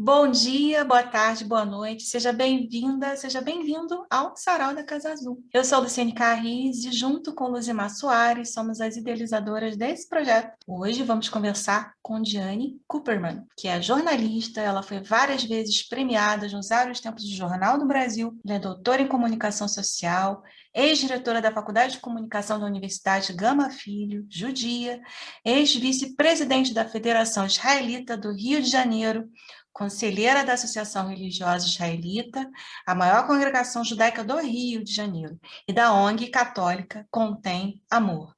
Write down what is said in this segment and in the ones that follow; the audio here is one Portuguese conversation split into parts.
Bom dia, boa tarde, boa noite. Seja bem-vinda, seja bem-vindo ao Sarau da Casa Azul. Eu sou Luciane Carriz e, junto com Luzimar Soares, somos as idealizadoras desse projeto. Hoje vamos conversar com Diane Cooperman, que é jornalista. Ela foi várias vezes premiada nos vários tempos do Jornal do Brasil. Ela é doutora em comunicação social, ex-diretora da Faculdade de Comunicação da Universidade Gama Filho, judia, ex-vice-presidente da Federação Israelita do Rio de Janeiro, conselheira da Associação Religiosa Israelita, a maior congregação judaica do Rio de Janeiro, e da ONG católica Contém Amor.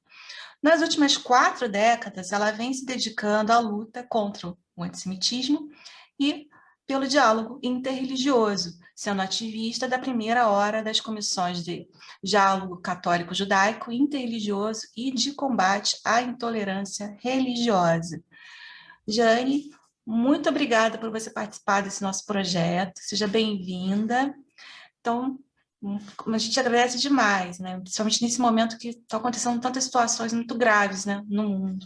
Nas últimas 4 décadas, ela vem se dedicando à luta contra o antissemitismo e pelo diálogo interreligioso, sendo ativista da primeira hora das comissões de diálogo católico-judaico, interreligioso e de combate à intolerância religiosa. Jane, muito obrigada por você participar desse nosso projeto. Seja bem-vinda. Então, a gente agradece demais, né? Principalmente nesse momento que estão acontecendo tantas situações muito graves, né, no mundo.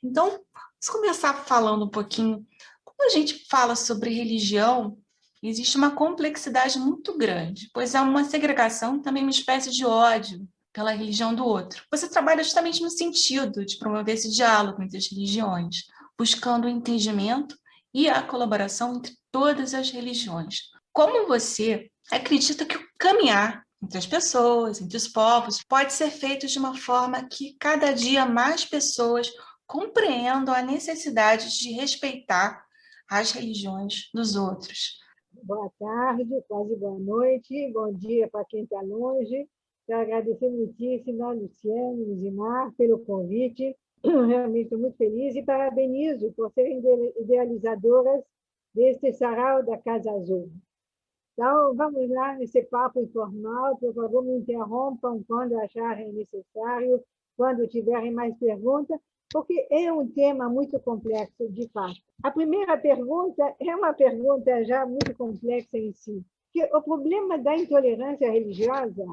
Então, vamos começar falando um pouquinho. Quando a gente fala sobre religião, existe uma complexidade muito grande, pois é uma segregação e também uma espécie de ódio pela religião do outro. Você trabalha justamente no sentido de promover esse diálogo entre as religiões, buscando o entendimento e a colaboração entre todas as religiões. Como você acredita que o caminhar entre as pessoas, entre os povos, pode ser feito de uma forma que cada dia mais pessoas compreendam a necessidade de respeitar as religiões dos outros? Boa tarde, quase boa noite, bom dia para quem está longe. Quero agradecer muitíssimo a Luciane, Luzimar, pelo convite. Realmente estou muito feliz e parabenizo por serem idealizadoras deste sarau da Casa Azul. Então, vamos lá nesse papo informal. Por favor, me interrompam quando acharem necessário, quando tiverem mais perguntas, porque é um tema muito complexo, de fato. A primeira pergunta é uma pergunta já muito complexa em si, que o problema da intolerância religiosa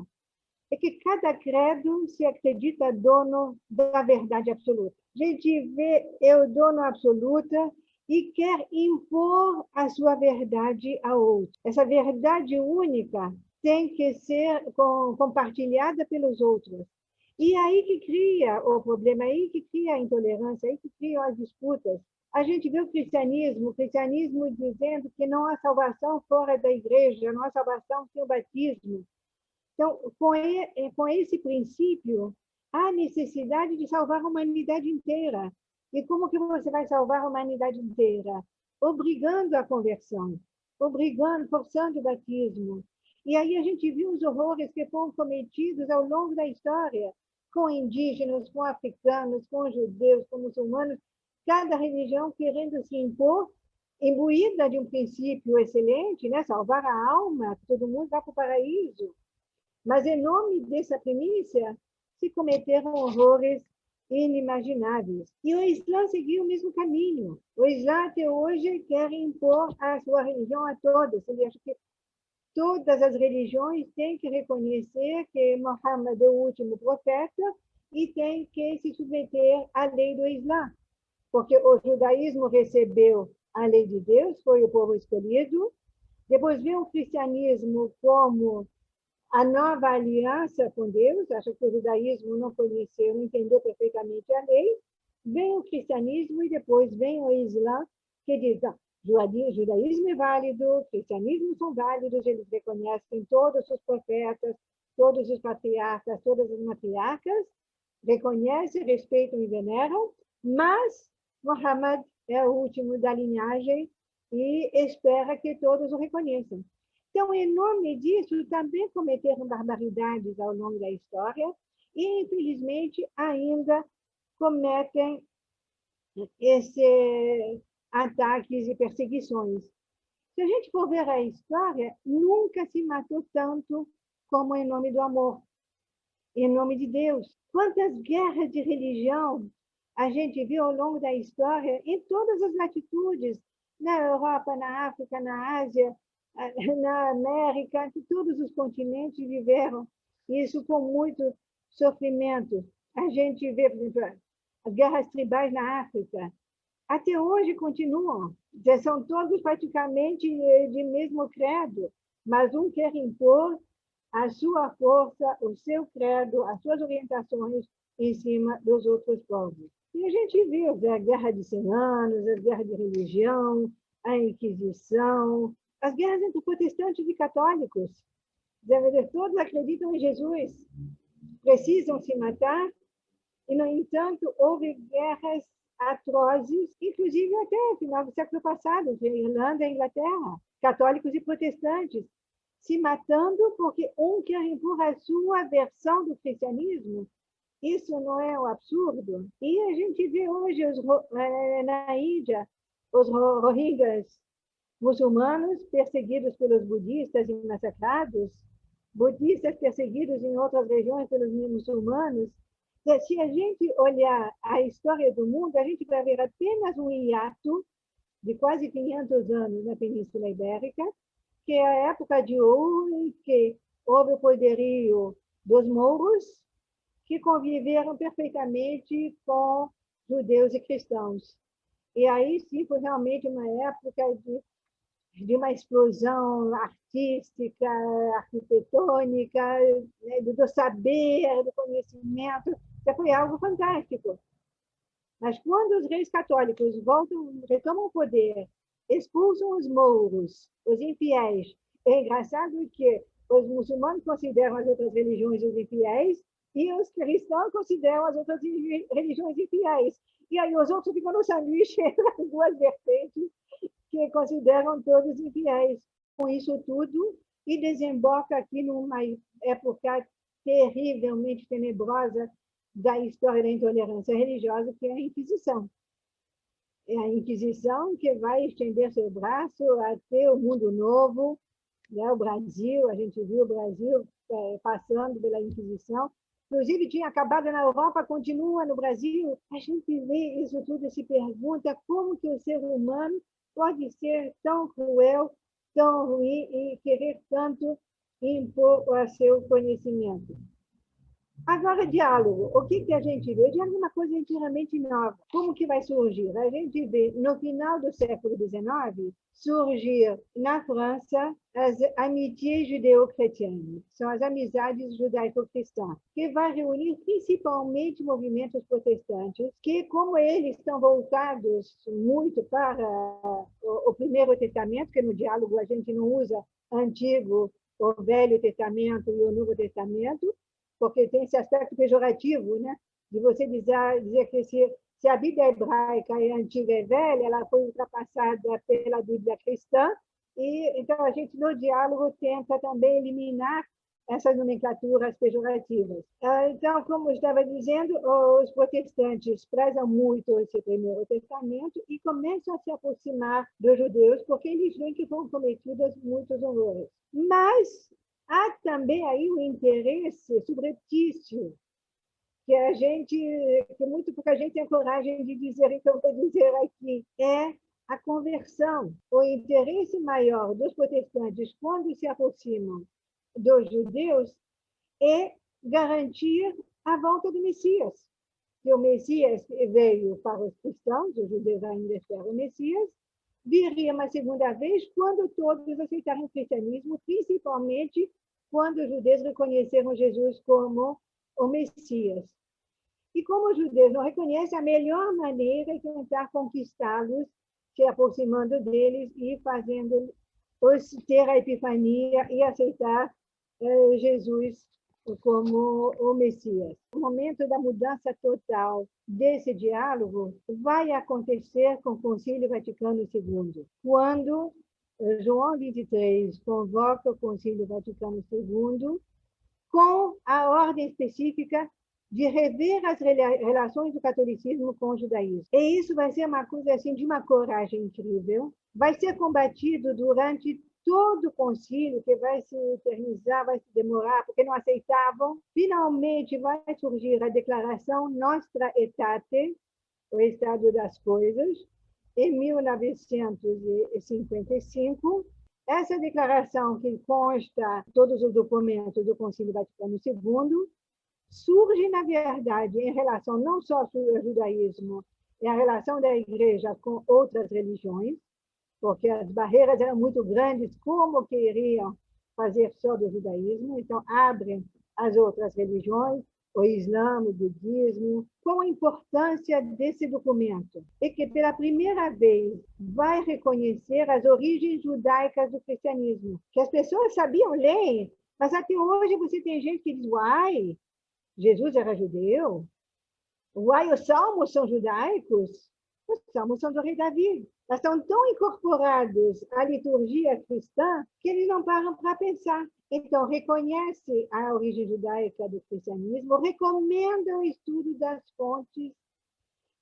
é que cada credo se acredita dono da verdade absoluta. A gente vê eu dono absoluta e quer impor a sua verdade a outro. Essa verdade única tem que ser compartilhada pelos outros. E aí que cria o problema, aí que cria a intolerância, aí que criam as disputas. A gente vê o cristianismo dizendo que não há salvação fora da igreja, não há salvação sem o batismo. Então, com esse princípio, há necessidade de salvar a humanidade inteira. E como que você vai salvar a humanidade inteira? Obrigando a conversão, forçando o batismo. E aí a gente viu os horrores que foram cometidos ao longo da história, com indígenas, com africanos, com judeus, com muçulmanos, cada religião querendo se impor, imbuída de um princípio excelente, né? Salvar a alma, que todo mundo vá para o paraíso. Mas, em nome dessa primícia, se cometeram horrores inimagináveis. E o Islã seguiu o mesmo caminho. O Islã, até hoje, quer impor a sua religião a todos. Ele acha que todas as religiões têm que reconhecer que Muhammad é o último profeta e tem que se submeter à lei do Islã. Porque o judaísmo recebeu a lei de Deus, foi o povo escolhido. Depois veio o cristianismo como a nova aliança com Deus, acha que o judaísmo não conheceu, não entendeu perfeitamente a lei, vem o cristianismo e depois vem o Islã, que diz, judaísmo é válido, o cristianismo são válidos, eles reconhecem todos os profetas, todos os patriarcas, todas as matriarcas, reconhecem, respeitam e veneram, mas Muhammad é o último da linhagem e espera que todos o reconheçam. Então, em nome disso, também cometeram barbaridades ao longo da história e, infelizmente, ainda cometem esses ataques e perseguições. Se a gente for ver a história, nunca se matou tanto como em nome do amor, em nome de Deus. Quantas guerras de religião a gente viu ao longo da história, em todas as latitudes, na Europa, na África, na Ásia, na América, todos os continentes viveram isso com muito sofrimento. A gente vê, por exemplo, as guerras tribais na África. até hoje continuam. São todos praticamente de mesmo credo, mas um quer impor a sua força, o seu credo, as suas orientações em cima dos outros povos. E a gente viu a Guerra de 100 anos, a guerra de religião, a Inquisição, as guerras entre protestantes e católicos. Todos acreditam em Jesus, precisam se matar, e, no entanto, houve guerras atrozes, inclusive até o final do século passado, entre Irlanda e Inglaterra, católicos e protestantes, se matando porque um quer impor a sua versão do cristianismo. Isso não é um absurdo? E a gente vê hoje na Índia os Rohingyas muçulmanos perseguidos pelos budistas e massacrados, budistas perseguidos em outras regiões pelos muçulmanos. Se a gente olhar a história do mundo, a gente vai ver apenas um hiato de quase 500 anos na Península Ibérica, que é a época de ouro em que houve o poderio dos mouros, que conviveram perfeitamente com judeus e cristãos. E aí sim foi realmente uma época de uma explosão artística, arquitetônica, né, do saber, do conhecimento. Isso foi algo fantástico. Mas quando os reis católicos retomam o poder, expulsam os mouros, os infiéis, é engraçado que os muçulmanos consideram as outras religiões os infiéis e os cristãos consideram as outras religiões infiéis. E aí os outros ficam no sanduíche entre as duas vertentes que consideram todos infiéis. Com isso tudo, e desemboca aqui numa época terrivelmente tenebrosa da história da intolerância religiosa, que é a Inquisição. É a Inquisição que vai estender seu braço até o mundo novo, né? O Brasil, a gente viu o Brasil passando pela Inquisição, inclusive tinha acabado na Europa, continua no Brasil. A gente vê isso tudo e se pergunta como que o ser humano pode ser tão cruel, tão ruim e querer tanto impor o seu conhecimento. Agora, diálogo. O que a gente vê? O diálogo é uma coisa inteiramente nova. Como que vai surgir? A gente vê, no final do século XIX, surgir na França as amitiés judéo-cretianas. São as amizades judaico-cristãs, que vai reunir principalmente movimentos protestantes, que, como eles estão voltados muito para o Primeiro Testamento, que no diálogo a gente não usa Antigo, o Velho Testamento e o Novo Testamento, porque tem esse aspecto pejorativo, né? De você dizer que se a Bíblia hebraica é antiga e velha, ela foi ultrapassada pela Bíblia cristã, e então a gente, no diálogo, tenta também eliminar essas nomenclaturas pejorativas. Então, como eu estava dizendo, os protestantes prezam muito esse Primeiro Testamento e começam a se aproximar dos judeus, porque eles veem que foram cometidos muitos horrores. Mas há também aí um interesse subreptício, que muito pouca gente tem a coragem de dizer, então eu vou dizer aqui, é a conversão. O interesse maior dos protestantes, quando se aproximam dos judeus, é garantir a volta do Messias. Que o Messias veio para os cristãos, os judeus ainda esperam o Messias, viria uma segunda vez quando todos aceitaram o cristianismo, principalmente quando os judeus reconheceram Jesus como o Messias. E como os judeus não reconhecem, a melhor maneira é tentar conquistá-los, se aproximando deles e fazendo-os ter a epifania e aceitar Jesus como o Messias. O momento da mudança total desse diálogo vai acontecer com o Concílio Vaticano II, quando João XXIII convoca o Concílio Vaticano II com a ordem específica de rever as relações do catolicismo com o judaísmo. E isso vai ser uma coisa assim de uma coragem incrível. Vai ser combatido durante todo o concílio, que vai se eternizar, vai se demorar, porque não aceitavam. Finalmente vai surgir a declaração Nostra Aetate, o estado das coisas, em 1955. Essa declaração, que consta todos os documentos do Concílio Vaticano II, surge, na verdade, em relação não só ao judaísmo é a relação da igreja com outras religiões, porque as barreiras eram muito grandes, como que iriam fazer só do judaísmo? Então, abrem as outras religiões, o Islã, o budismo. Qual a importância desse documento? É que, pela primeira vez, vai reconhecer as origens judaicas do cristianismo, que as pessoas sabiam ler, mas até hoje você tem gente que diz, uai, Jesus era judeu? Uai, os salmos são judaicos? Os salmos são do rei Davi. Mas estão tão incorporados à liturgia cristã que eles não param para pensar. Então, reconhece a origem judaica do cristianismo, recomenda o estudo das fontes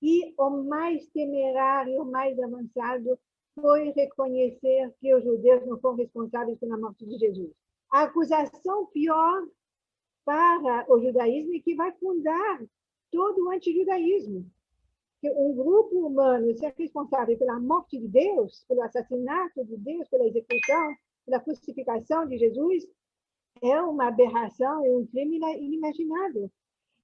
e o mais temerário, o mais avançado, foi reconhecer que os judeus não foram responsáveis pela morte de Jesus. A acusação pior para o judaísmo é que vai fundar todo o antijudaísmo. Que um grupo humano ser responsável pela morte de Deus, pelo assassinato de Deus, pela execução, pela crucificação de Jesus, é uma aberração, é um crime inimaginável.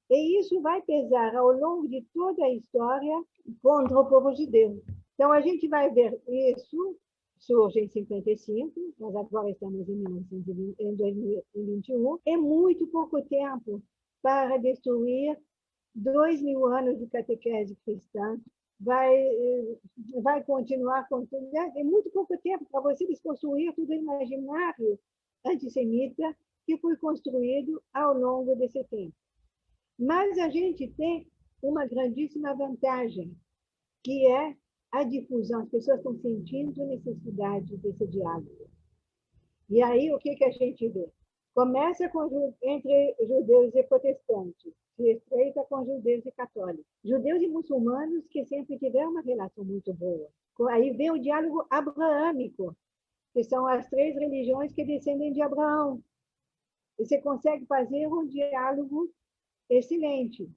E isso vai pesar ao longo de toda a história contra o povo judeu. Então, a gente vai ver isso, surge em 55, nós agora estamos em 2021, é muito pouco tempo para destruir 2000 anos de catequese cristã, vai continuar com tudo. É muito pouco tempo para você desconstruir todo o imaginário antissemita que foi construído ao longo desse tempo. Mas a gente tem uma grandíssima vantagem, que é a difusão. As pessoas estão sentindo necessidade desse diálogo. E aí, o que a gente vê? Começa entre judeus e protestantes, se estreita com judeus e católicos. Judeus e muçulmanos que sempre tiveram uma relação muito boa. Aí vem o diálogo abraâmico, que são as 3 religiões que descendem de Abraão. E você consegue fazer um diálogo excelente.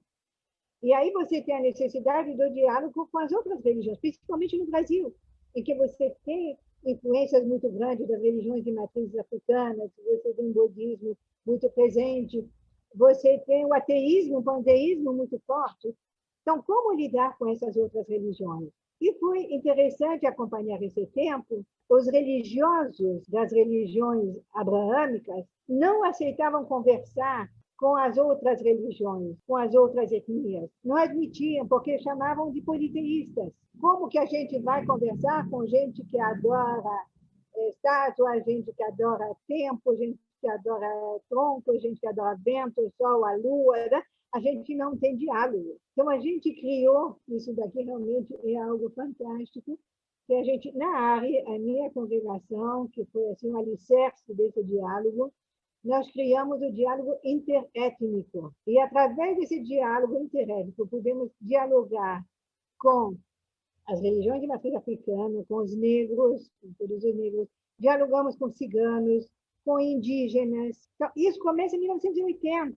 E aí você tem a necessidade do diálogo com as outras religiões, principalmente no Brasil, em que você tem influências muito grandes das religiões de matrizes africanas, você tem o budismo muito presente, você tem o ateísmo, o panteísmo muito forte. Então, como lidar com essas outras religiões? E foi interessante acompanhar esse tempo. Os religiosos das religiões abraâmicas não aceitavam conversar com as outras religiões, com as outras etnias. Não admitiam, porque chamavam de politeístas. Como que a gente vai conversar com gente que adora estátua, gente que adora templo, gente que adora tronco, gente que adora vento, sol, a lua, né? A gente não tem diálogo. Então, a gente criou, isso daqui realmente é algo fantástico, que a gente, na área, a minha congregação, que foi assim, um alicerce desse diálogo, nós criamos o diálogo interétnico. E, através desse diálogo interétnico, podemos dialogar com as religiões de matriz africana, com os negros, com todos os negros, dialogamos com ciganos, com indígenas. Então, isso começa em 1980.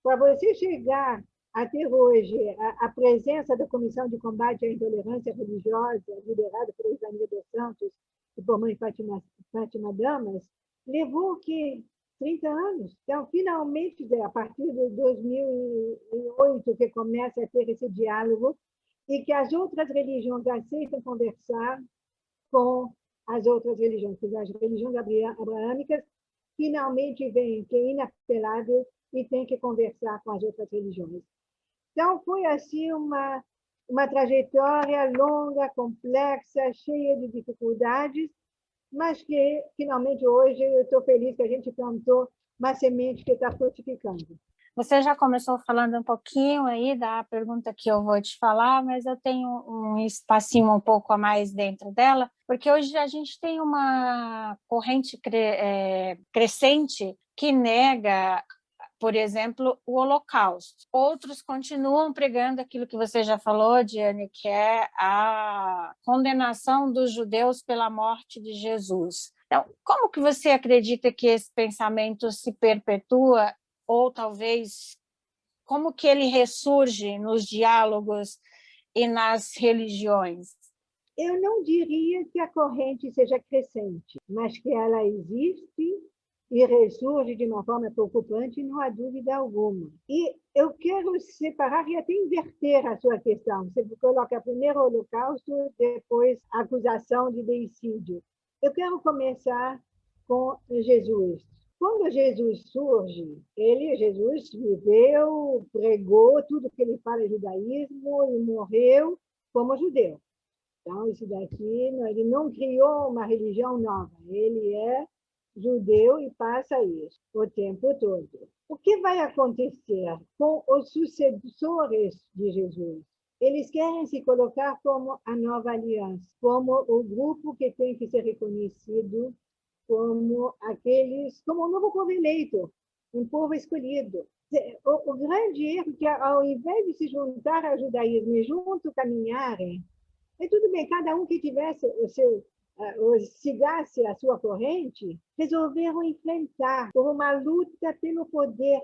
Para você chegar até hoje, a presença da Comissão de Combate à Intolerância Religiosa, liderada por Ivanildo dos Santos e por mãe Fátima Damas, levou que 30 anos. Então, finalmente, a partir de 2008, que começa a ter esse diálogo, e que as outras religiões aceitam conversar com as outras religiões. As religiões abraâmicas finalmente veem que é inapelável e tem que conversar com as outras religiões. Então, foi assim uma trajetória longa, complexa, cheia de dificuldades, mas que, finalmente, hoje, eu estou feliz que a gente plantou uma semente que está frutificando. Você já começou falando um pouquinho aí da pergunta que eu vou te falar, mas eu tenho um espacinho um pouco a mais dentro dela, porque hoje a gente tem uma corrente crescente que nega, por exemplo, o Holocausto. Outros continuam pregando aquilo que você já falou, Diane, que é a condenação dos judeus pela morte de Jesus. Então, como que você acredita que esse pensamento se perpetua, ou talvez como que ele ressurge nos diálogos e nas religiões? Eu não diria que a corrente seja crescente, mas que ela existe e ressurge de uma forma preocupante, não há dúvida alguma. E eu quero separar e até inverter a sua questão. Você coloca primeiro o Holocausto, depois a acusação de deicídio. Eu quero começar com Jesus. Quando Jesus surge, Jesus viveu, pregou tudo que ele fala é judaísmo e morreu como judeu. Então, isso daqui, ele não criou uma religião nova, ele é judeu e passa isso o tempo todo. O que vai acontecer com os sucessores de Jesus? Eles querem se colocar como a nova aliança, como o grupo que tem que ser reconhecido como o novo povo eleito, um povo escolhido. O grande erro é que, ao invés de se juntar ao judaísmo e junto caminharem, é tudo bem, cada um que tivesse sigasse a sua corrente, resolveram enfrentar por uma luta pelo poder,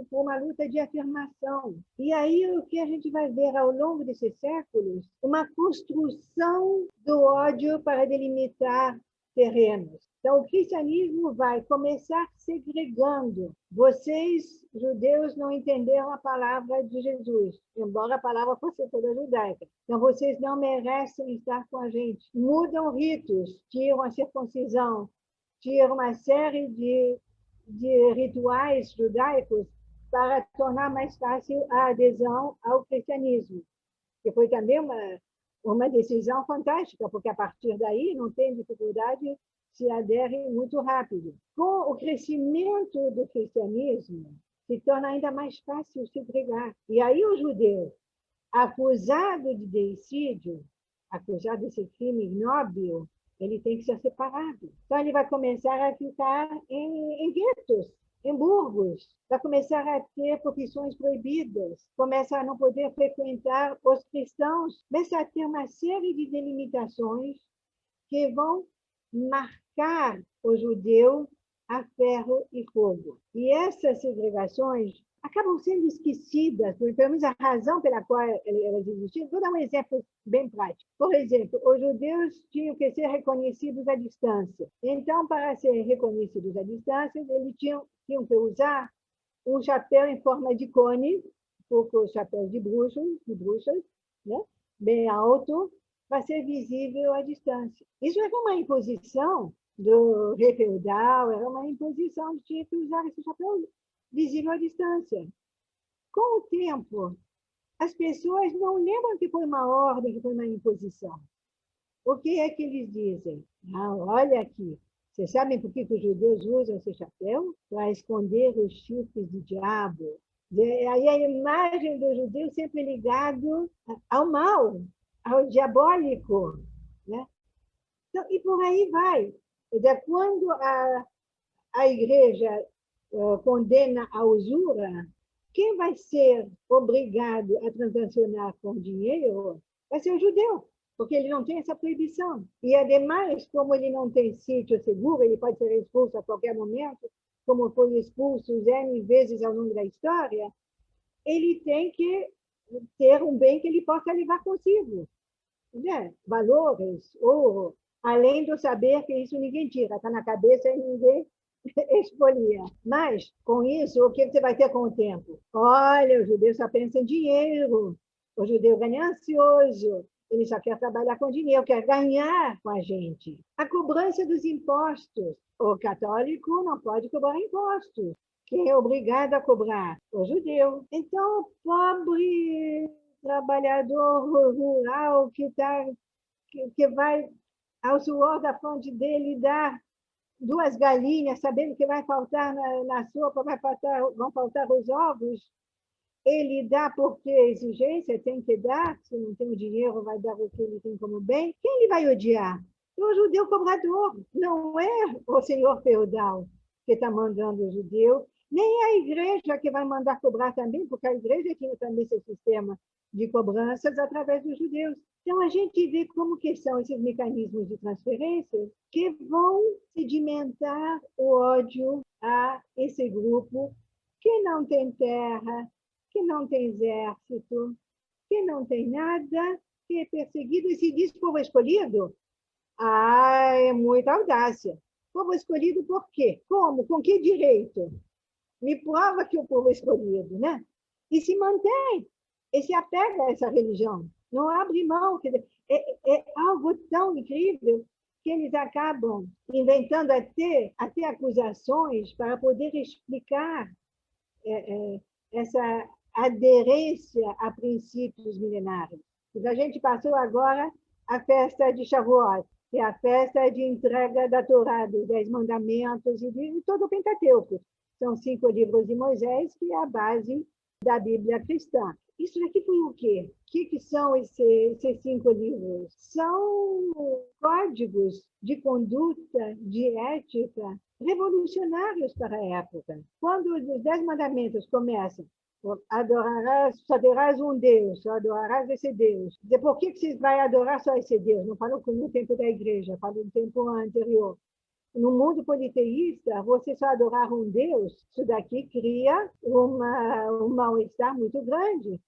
por uma luta de afirmação. E aí o que a gente vai ver ao longo desses séculos? Uma construção do ódio para delimitar terrenos. Então, o cristianismo vai começar segregando. Vocês, judeus, não entenderam a palavra de Jesus, embora a palavra fosse toda judaica. Então, vocês não merecem estar com a gente. Mudam ritos, tiram a circuncisão, tiram uma série de rituais judaicos para tornar mais fácil a adesão ao cristianismo, que foi também uma decisão fantástica, porque a partir daí não tem dificuldade, se adere muito rápido. Com o crescimento do cristianismo, se torna ainda mais fácil segregar. E aí o judeu, acusado de deicídio, acusado desse crime ignóbil, ele tem que ser separado. Então ele vai começar a ficar em guetos, em burgos, vai começar a ter profissões proibidas, começa a não poder frequentar os cristãos, começa a ter uma série de delimitações que vão marcar o judeu a ferro e fogo. E essas segregações acabam sendo esquecidas, pelo menos a razão pela qual elas existiam. Vou dar um exemplo bem prático. Por exemplo, os judeus tinham que ser reconhecidos à distância. Então, para serem reconhecidos à distância, eles tinham que usar um chapéu em forma de cone, pouco chapéu de bruxas, né? Bem alto, para ser visível à distância. Isso era uma imposição do rei feudal, era uma imposição de tinha que usar esse chapéu visível à distância. Com o tempo, as pessoas não lembram que foi uma ordem, que foi uma imposição. O que é que eles dizem? Olha aqui, vocês sabem por que os judeus usam esse chapéu? Para esconder os chifres do diabo. Aí a imagem do judeu sempre ligado ao mal, ao diabólico, né? Então, e por aí vai. Quando a igreja condena a usura, quem vai ser obrigado a transacionar com dinheiro vai ser o judeu, porque ele não tem essa proibição. E, ademais, como ele não tem sítio seguro, ele pode ser expulso a qualquer momento, como foi expulso N vezes ao longo da história, ele tem que ter um bem que ele possa levar consigo. Né? Valores, ouro, além do saber que isso ninguém tira, está na cabeça e ninguém expolia. Mas, com isso, o que você vai ter com o tempo? Olha, o judeu só pensa em dinheiro, o judeu ganancioso, ele só quer trabalhar com dinheiro, quer ganhar com a gente. A cobrança dos impostos. O católico não pode cobrar impostos. Quem é obrigado a cobrar? O judeu. Então, o pobre trabalhador rural que vai ao suor da fonte dele dar 2 galinhas, sabendo que vai faltar na sopa, vão faltar os ovos, ele dá porque exigência, tem que dar, se não tem o dinheiro, vai dar o que ele tem como bem. Quem ele vai odiar? O judeu cobrador, não é o senhor feudal que está mandando o judeu, nem a igreja que vai mandar cobrar também, porque a igreja tinha também esse sistema de cobranças através dos judeus. Então, a gente vê como que são esses mecanismos de transferência que vão sedimentar o ódio a esse grupo que não tem terra, que não tem exército, que não tem nada, que é perseguido e se diz povo escolhido. É muita audácia. Povo escolhido por quê? Como? Com que direito? Me prova que o povo é escolhido, né? E se mantém, e se apega a essa religião. Não abre mão. Quer dizer, é algo tão incrível que eles acabam inventando até acusações para poder explicar essa aderência a princípios milenares. A gente passou agora a festa de Shavuot, que é a festa de entrega da Torá, dos 10 mandamentos e de todo o Pentateuco. São 5 livros de Moisés, que é a base da Bíblia cristã. Isso aqui foi o quê? O que são esses 5 livros? São códigos de conduta, de ética, revolucionários para a época. Quando os 10 mandamentos começam, adorarás, só terás um Deus, só adorarás esse Deus. Por que você vai adorar só esse Deus? Não falo no tempo da igreja, falo no tempo anterior. No mundo politeísta, você só adorar um Deus, isso daqui cria um mal-estar muito grande.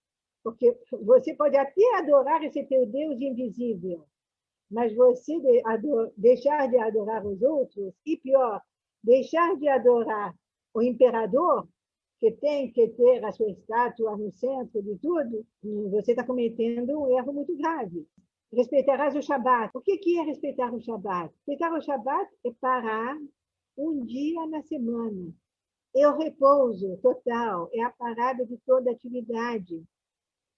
Porque você pode até adorar esse teu Deus invisível, mas você deixar de adorar os outros, e pior, deixar de adorar o imperador, que tem que ter a sua estátua no centro de tudo, você está cometendo um erro muito grave. Respeitarás o Shabat. O que é respeitar o Shabat? Respeitar o Shabat é parar um dia na semana. É o repouso total, é a parada de toda atividade.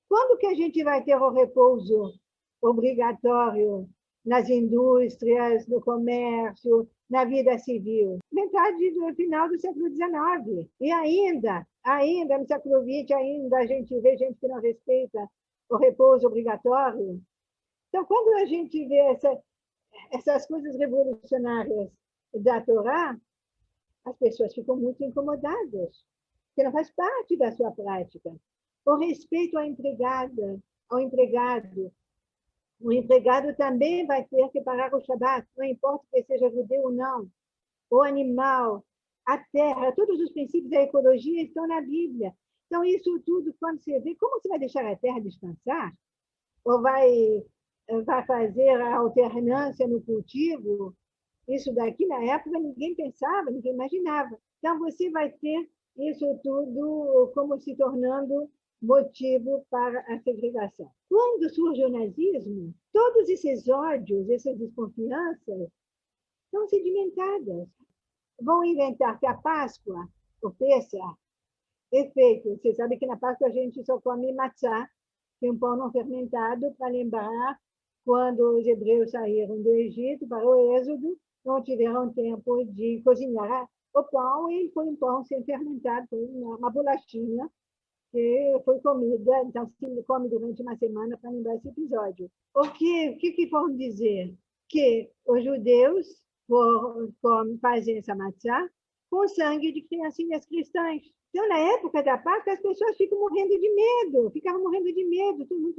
Quando que a gente vai ter o repouso obrigatório nas indústrias, no comércio, na vida civil? Metade do final do século XIX. E ainda no século XX, ainda a gente vê gente que não respeita o repouso obrigatório. Então, quando a gente vê essas coisas revolucionárias da Torá, as pessoas ficam muito incomodadas, porque não faz parte da sua prática. O respeito à empregada, ao empregado. O empregado também vai ter que parar o Shabat, não importa que seja judeu ou não. O animal, a terra, todos os princípios da ecologia estão na Bíblia. Então, isso tudo, quando você vê, como você vai deixar a terra descansar? Ou vai fazer a alternância no cultivo? Isso daqui, na época, ninguém pensava, ninguém imaginava. Então, você vai ter isso tudo como se tornando motivo para a segregação. Quando surge o nazismo, todos esses ódios, essas desconfianças, são sedimentadas. Vão inventar que a Páscoa, o Pêssar, é feito. Você sabe que na Páscoa a gente só come matzá, que é um pão não fermentado, para lembrar quando os hebreus saíram do Egito para o Êxodo, não tiveram tempo de cozinhar o pão, e foi um pão sem fermentado, foi uma bolachinha, que foi comida, então se come durante uma semana para lembrar esse episódio. O que foram dizer? Que os judeus fazem essa matzá com sangue de criancinhas cristãs. Então, na época da Páscoa, as pessoas ficavam morrendo de medo, todo mundo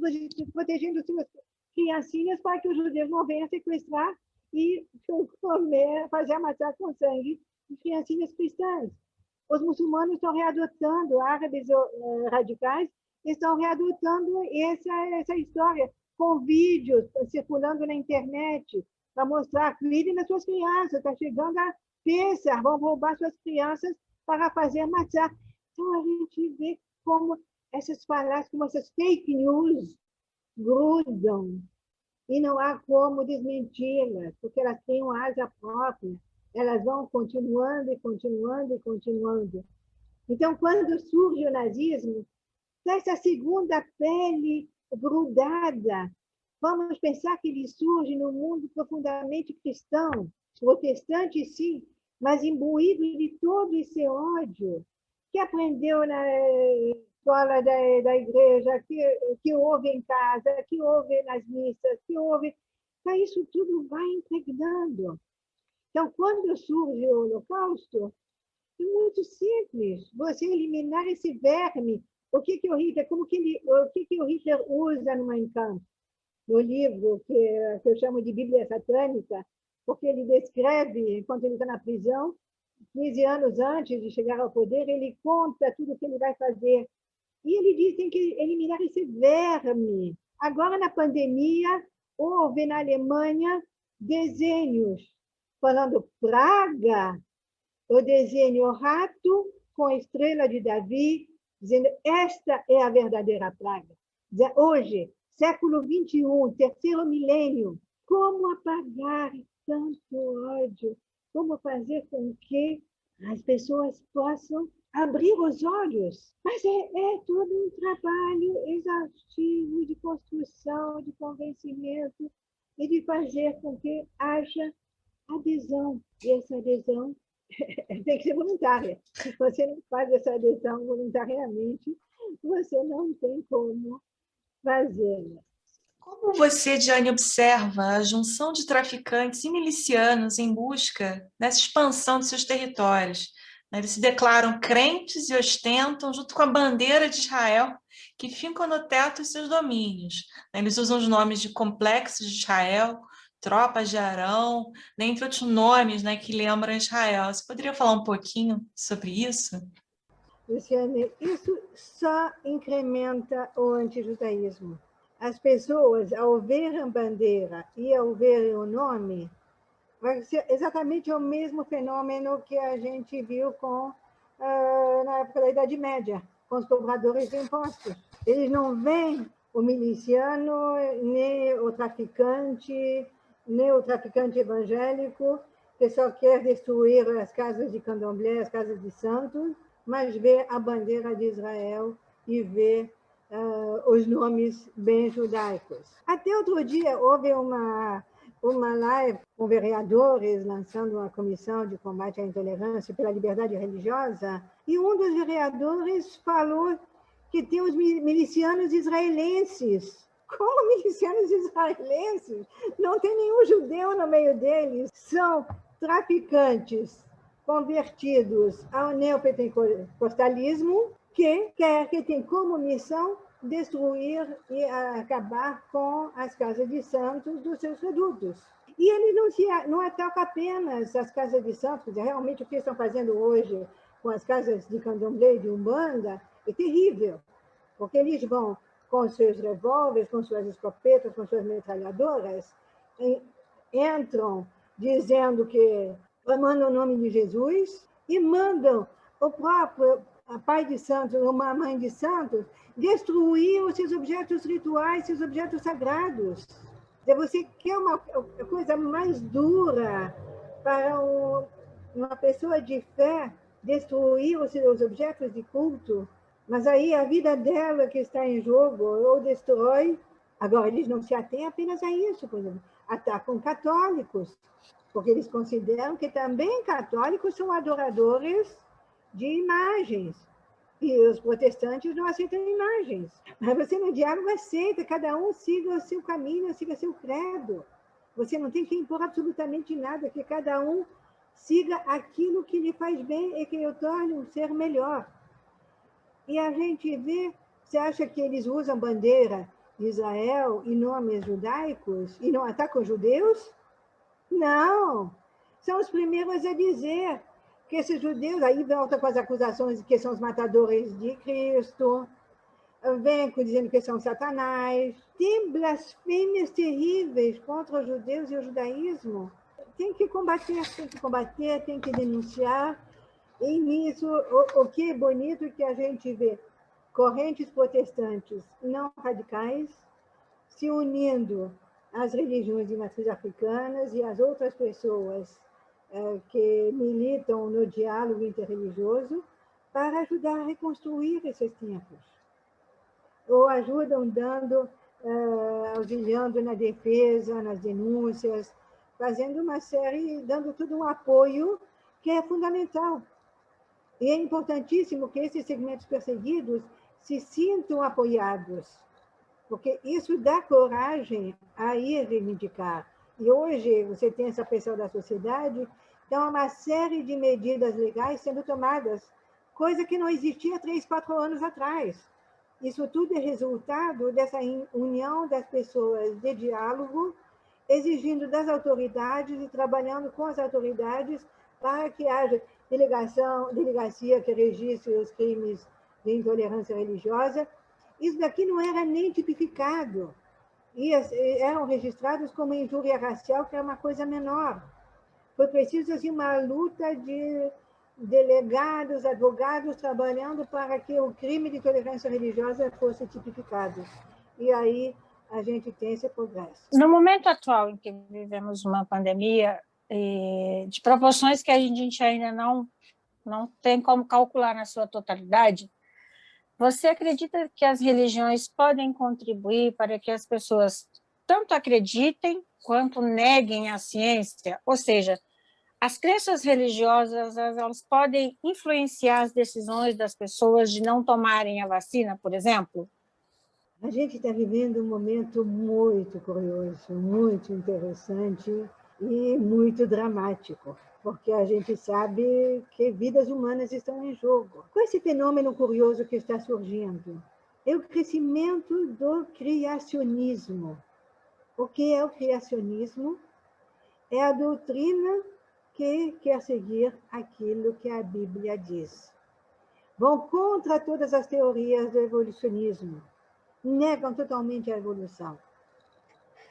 protegendo suas criancinhas para que os judeus não venham sequestrar e fazer a matzá com sangue de criancinhas cristãs. Os muçulmanos estão readotando, árabes radicais estão readotando essa história, com vídeos circulando na internet, para mostrar, cuidem das suas crianças, está chegando a Pêssar, vão roubar suas crianças para fazer matzá. Então, a gente vê como essas falácias, como essas fake news grudam, e não há como desmenti-las, porque elas têm uma asa própria. Elas vão continuando e continuando e continuando. Então, quando surge o nazismo, essa segunda pele grudada, vamos pensar que ele surge no mundo profundamente cristão, protestante sim, mas imbuído de todo esse ódio que aprendeu na escola da igreja, que ouve em casa, que ouve nas missas, que ouve... Então, isso tudo vai impregnando. Então, quando surge o Holocausto, é muito simples. Você eliminar esse verme. O que o Hitler usa no Mein Kampf? No livro que eu chamo de Bíblia Satânica, porque ele descreve, enquanto ele está na prisão, 15 anos antes de chegar ao poder, ele conta tudo o que ele vai fazer. E ele diz que tem que eliminar esse verme. Agora, na pandemia, houve na Alemanha desenhos falando praga, eu desenho o rato com a estrela de Davi, dizendo esta é a verdadeira praga. Hoje, século 21, terceiro milênio, como apagar tanto ódio? Como fazer com que as pessoas possam abrir os olhos? Mas é todo um trabalho exaustivo de construção, de convencimento e de fazer com que haja adesão. E essa adesão tem que ser voluntária. Se você não faz essa adesão voluntariamente, você não tem como fazê-la. Como você, Diane, observa a junção de traficantes e milicianos em busca dessa expansão de seus territórios? Eles se declaram crentes e ostentam, junto com a bandeira de Israel, que fincam no teto os seus domínios. Eles usam os nomes de complexos de Israel, tropas de Arão, dentre outros nomes, que lembram Israel. Você poderia falar um pouquinho sobre isso? Luciane, isso só incrementa o antijudaísmo. As pessoas, ao verem a bandeira e ao verem o nome, vai ser exatamente o mesmo fenômeno que a gente viu na época da Idade Média, com os cobradores de impostos. Eles não veem o miliciano, nem o traficante evangélico, que só quer destruir as casas de candomblé, as casas de santos, mas vê a bandeira de Israel e vê os nomes bem judaicos. Até outro dia houve uma live com vereadores lançando uma comissão de combate à intolerância pela liberdade religiosa, e um dos vereadores falou que tem os milicianos israelenses. Como milicianos israelenses? Não tem nenhum judeu no meio deles. São traficantes convertidos ao neopentecostalismo que tem como missão destruir e acabar com as casas de santos dos seus redutos. E ele não ataca apenas as casas de santos, realmente o que estão fazendo hoje com as casas de candomblé e de umbanda é terrível, porque eles vão com seus revólveres, com suas escopetas, com suas metralhadoras, entram dizendo que mandam o nome de Jesus e mandam o próprio pai de santos, uma mãe de santos, destruir os seus objetos rituais, seus objetos sagrados. Você quer uma coisa mais dura para uma pessoa de fé destruir os seus objetos de culto? Mas aí a vida dela que está em jogo, ou destrói. Agora, eles não se atêm apenas a isso, por exemplo, atacam católicos, porque eles consideram que também católicos são adoradores de imagens. E os protestantes não aceitam imagens. Mas você no diálogo aceita, cada um siga o seu caminho, siga seu credo. Você não tem que impor absolutamente nada, que cada um siga aquilo que lhe faz bem e que o torne um ser melhor. E a gente vê, você acha que eles usam bandeira de Israel e nomes judaicos e não atacam os judeus? Não! São os primeiros a dizer que esses judeus, aí volta com as acusações de que são os matadores de Cristo, vem dizendo que são Satanás. Tem blasfêmias terríveis contra os judeus e o judaísmo. Tem que combater, tem que denunciar. E nisso, o que é bonito é que a gente vê correntes protestantes não radicais se unindo às religiões de matriz africanas e às outras pessoas que militam no diálogo interreligioso para ajudar a reconstruir esses tempos. Ou ajudam auxiliando na defesa, nas denúncias, fazendo uma série, dando todo um apoio que é fundamental. E é importantíssimo que esses segmentos perseguidos se sintam apoiados, porque isso dá coragem a ir reivindicar. E hoje você tem essa pressão da sociedade, então uma série de medidas legais sendo tomadas, coisa que não existia 3, 4 anos atrás. Isso tudo é resultado dessa união das pessoas de diálogo, exigindo das autoridades e trabalhando com as autoridades para que haja delegacia que registre os crimes de intolerância religiosa. Isso daqui não era nem tipificado. E eram registrados como injúria racial, que é uma coisa menor. Foi preciso assim, uma luta de delegados, advogados trabalhando para que o crime de intolerância religiosa fosse tipificado. E aí a gente tem esse progresso. No momento atual em que vivemos uma pandemia de proporções que a gente ainda não tem como calcular na sua totalidade, você acredita que as religiões podem contribuir para que as pessoas tanto acreditem quanto neguem a ciência? Ou seja, as crenças religiosas, elas podem influenciar as decisões das pessoas de não tomarem a vacina, por exemplo? A gente está vivendo um momento muito curioso, muito interessante e muito dramático, porque a gente sabe que vidas humanas estão em jogo. Com esse fenômeno curioso que está surgindo, é o crescimento do criacionismo. O que é o criacionismo? É a doutrina que quer seguir aquilo que a Bíblia diz. Vão contra todas as teorias do evolucionismo, negam totalmente a evolução.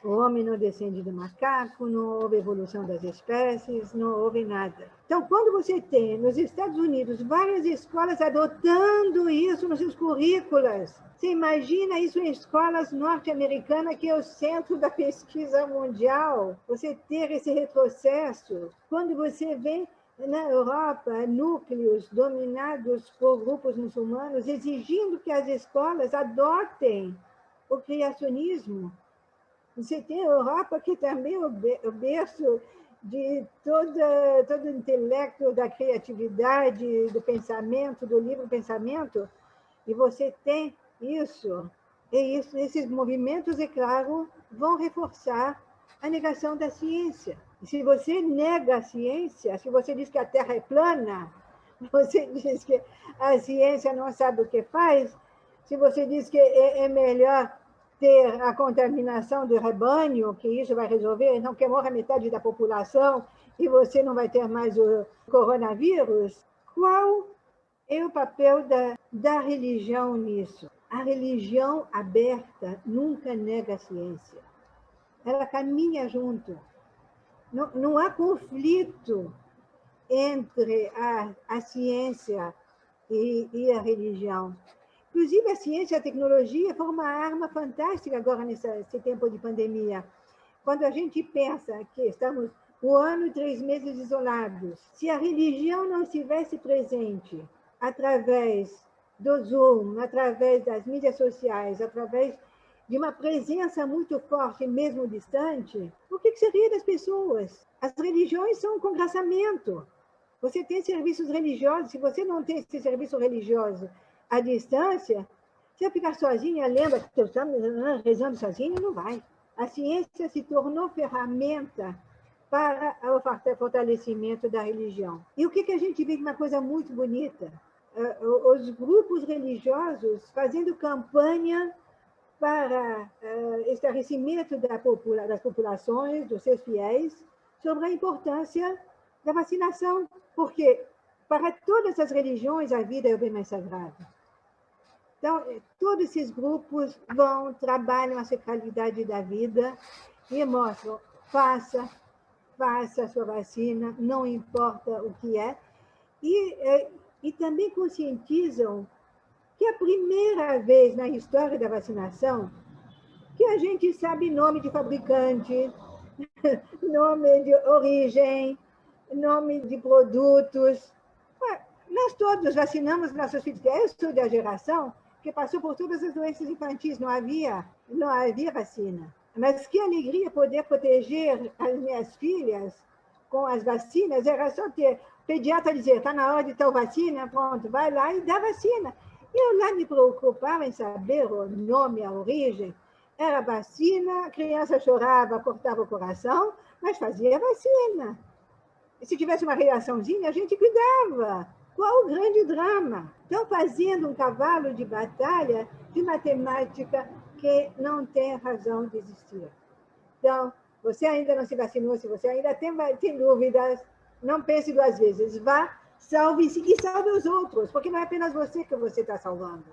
O homem não descende do macaco, não houve evolução das espécies, não houve nada. Então, quando você tem nos Estados Unidos várias escolas adotando isso nos seus currículos, você imagina isso em escolas norte-americanas, que é o centro da pesquisa mundial, você ter esse retrocesso. Quando você vê na Europa núcleos dominados por grupos muçulmanos exigindo que as escolas adotem o criacionismo. Você tem a Europa, que também é o berço de todo o intelecto da criatividade, do pensamento, do livre pensamento, e você tem isso. E esses movimentos, é claro, vão reforçar a negação da ciência. E se você nega a ciência, se você diz que a Terra é plana, você diz que a ciência não sabe o que faz, se você diz que é melhor ter a contaminação do rebanho, que isso vai resolver, não que morra metade da população e você não vai ter mais o coronavírus, qual é o papel da religião nisso? A religião aberta nunca nega a ciência. Ela caminha junto. Não há conflito entre a ciência e a religião. Inclusive, a ciência e a tecnologia foram uma arma fantástica agora nesse tempo de pandemia. Quando a gente pensa que estamos 1 ano e 3 meses isolados, se a religião não estivesse presente através do Zoom, através das mídias sociais, através de uma presença muito forte, mesmo distante, o que seria das pessoas? As religiões são um congraçamento. Você tem serviços religiosos, se você não tem esse serviço religioso à distância, se eu ficar sozinha, lendo que estamos rezando sozinha, não vai. A ciência se tornou ferramenta para o fortalecimento da religião. E o que a gente vê? Uma coisa muito bonita. Os grupos religiosos fazendo campanha para esclarecimento das populações, dos seus fiéis, sobre a importância da vacinação, porque para todas as religiões a vida é o bem mais sagrado. Então, todos esses grupos trabalham a sacralidade da vida e mostram, faça a sua vacina, não importa o que é, e também conscientizam que é a primeira vez na história da vacinação que a gente sabe nome de fabricante, nome de origem, nome de produtos. Nós todos vacinamos nossos filhos. Eu sou da geração que passou por todas as doenças infantis, não havia vacina. Mas que alegria poder proteger as minhas filhas com as vacinas. Era só ter pediatra dizer, está na hora de tal vacina, pronto, vai lá e dá vacina. E eu lá me preocupava em saber o nome, a origem. Era vacina, a criança chorava, cortava o coração, mas fazia vacina. E se tivesse uma reaçãozinha, a gente cuidava. Qual o grande drama? Estão fazendo um cavalo de batalha de matemática que não tem razão de existir. Então, você ainda não se vacinou, se você ainda tem dúvidas, não pense 2 vezes. Vá, salve-se e salve os outros, porque não é apenas você que você está salvando.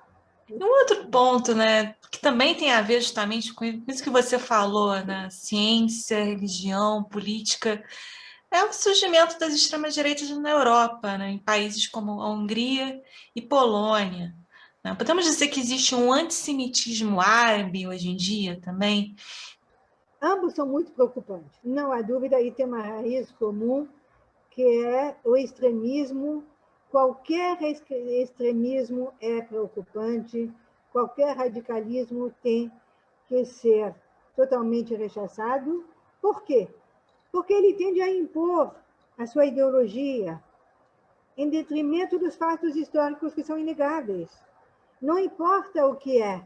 Um outro ponto, né, que também tem a ver justamente com isso que você falou, né, ciência, religião, política. É o surgimento das extremas-direitas na Europa, né, em países como a Hungria e Polônia. Né? Podemos dizer que existe um antissemitismo árabe hoje em dia também? Ambos são muito preocupantes, não há dúvida, e tem uma raiz comum, que é o extremismo. Qualquer extremismo é preocupante, qualquer radicalismo tem que ser totalmente rechaçado. Por quê? Porque ele tende a impor a sua ideologia em detrimento dos fatos históricos que são inegáveis. Não importa o que é,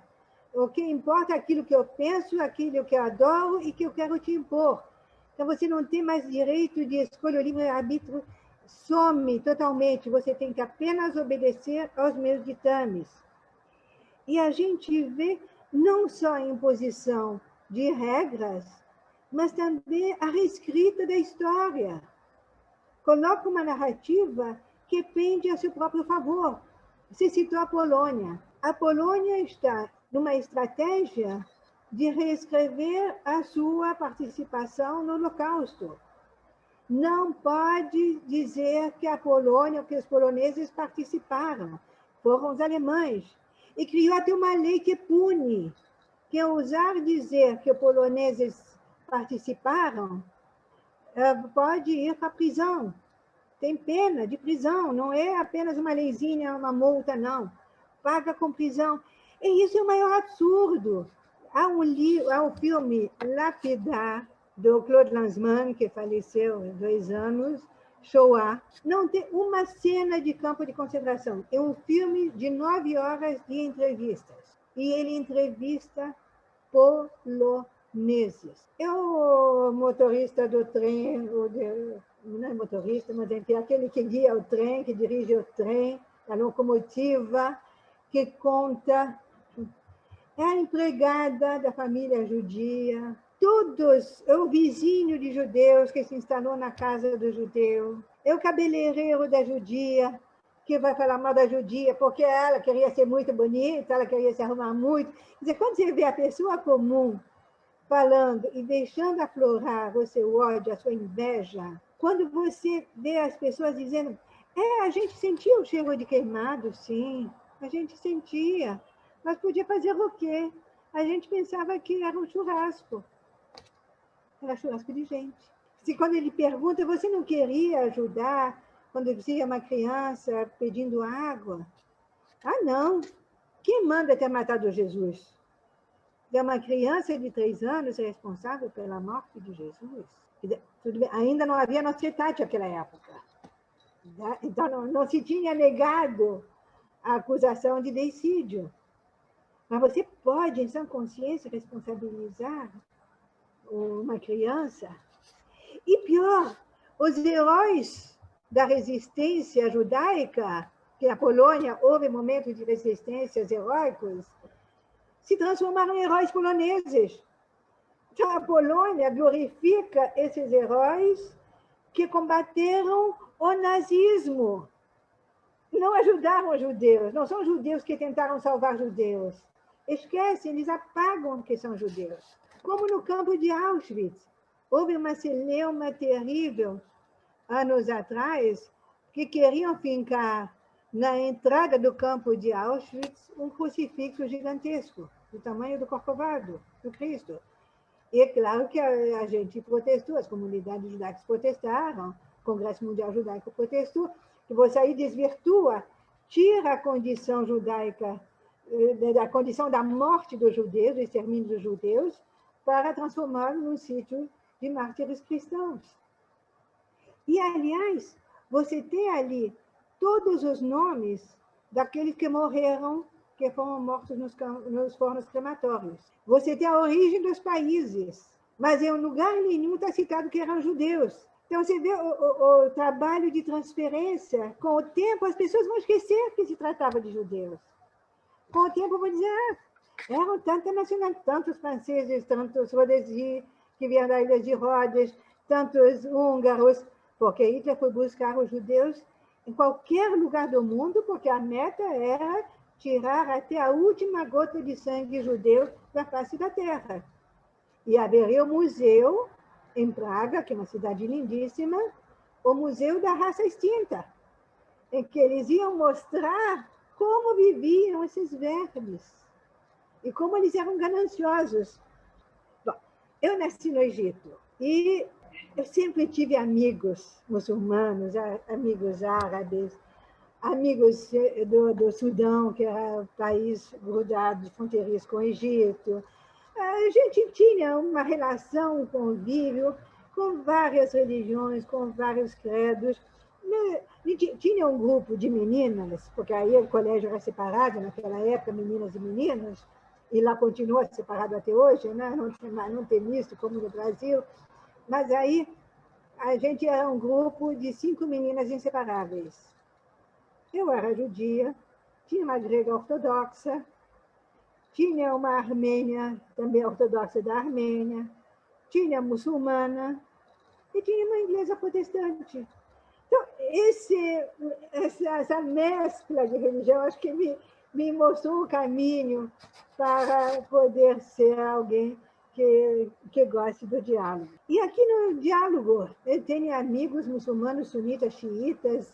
o que importa é aquilo que eu penso, aquilo que eu adoro e que eu quero te impor. Então, você não tem mais direito de escolha, o livre-arbítrio some totalmente, você tem que apenas obedecer aos meus ditames. E a gente vê não só a imposição de regras, mas também a reescrita da história. Coloca uma narrativa que pende a seu próprio favor. Você citou a Polônia. A Polônia está numa estratégia de reescrever a sua participação no Holocausto. Não pode dizer que a Polônia, que os poloneses participaram, foram os alemães. E criou até uma lei que pune. Que ousar dizer que os poloneses participaram, pode ir para a prisão. Tem pena de prisão, não é apenas uma leizinha, uma multa, não. Paga com prisão. E isso é o maior absurdo. Há um filme Lapidar, do Claude Lanzmann, que faleceu há 2 anos, Shoah. Não tem uma cena de campo de concentração. É um filme de 9 horas de entrevistas. E ele entrevista poloneses. É o motorista do trem, não é motorista, mas é aquele que guia o trem, que dirige o trem, a locomotiva, que conta. É a empregada da família judia, todos, é o vizinho de judeus que se instalou na casa do judeu, é o cabeleireiro da judia, que vai falar mal da judia, porque ela queria ser muito bonita, ela queria se arrumar muito. Quer dizer, quando você vê a pessoa comum falando e deixando aflorar o seu ódio, a sua inveja, quando você vê as pessoas dizendo, a gente sentia o cheiro de queimado, sim, a gente sentia, mas podia fazer o quê? A gente pensava que era um churrasco. Era churrasco de gente. Se quando ele pergunta, você não queria ajudar quando via uma criança pedindo água? Ah, não. Quem manda ter matado Jesus? É uma criança de 3 anos responsável pela morte de Jesus? Tudo bem, ainda não havia nocetate naquela época. Então, não se tinha negado a acusação de deicídio. Mas você pode, em sã consciência, responsabilizar uma criança? E pior, os heróis da resistência judaica, que na Polônia houve momentos de resistências heróicos, se transformaram em heróis poloneses. Então, a Polônia glorifica esses heróis que combateram o nazismo. Não ajudaram os judeus, não são judeus que tentaram salvar judeus. Esquecem, eles apagam que são judeus. Como no campo de Auschwitz. Houve uma celeuma terrível, anos atrás, que queriam fincar na entrada do campo de Auschwitz um crucifixo gigantesco, do tamanho do Corcovado, do Cristo. E é claro que a gente protestou, as comunidades judaicas protestaram, o Congresso Mundial Judaico protestou, que você aí desvirtua, tira a condição judaica, da condição da morte dos judeus, do extermínio dos judeus, para transformá-lo num sítio de mártires cristãos. E, aliás, você tem ali todos os nomes daqueles que morreram, que foram mortos nos fornos crematórios. Você tem a origem dos países, mas em lugar nenhum está citado que eram judeus. Então, você vê o trabalho de transferência. Com o tempo, as pessoas vão esquecer que se tratava de judeus. Com o tempo, vão dizer, eram tantas nacionalidades, tantos franceses, tantos rodesis, que vieram da ilha de Rhodes, tantos húngaros, porque Hitler foi buscar os judeus em qualquer lugar do mundo, porque a meta era tirar até a última gota de sangue judeu da face da terra. E haveria um museu em Praga, que é uma cidade lindíssima, o Museu da Raça Extinta, em que eles iam mostrar como viviam esses vermes e como eles eram gananciosos. Bom, eu nasci no Egito e eu sempre tive amigos muçulmanos, amigos árabes, amigos do Sudão, que era um país grudado, fronteiriço com o Egito. A gente tinha uma relação, um convívio com várias religiões, com vários credos. Tinha um grupo de meninas, porque aí o colégio era separado naquela época, meninas e meninos, e lá continua separado até hoje, né? Não tem isso como no Brasil, mas aí a gente era um grupo de 5 meninas inseparáveis. Eu era judia, tinha uma grega ortodoxa, tinha uma armênia, também ortodoxa da Armênia, tinha muçulmana e tinha uma inglesa protestante. Então, essa mescla de religião, acho que me mostrou o caminho para poder ser alguém que goste do diálogo. E aqui no diálogo, eu tenho amigos muçulmanos, sunitas, xiitas,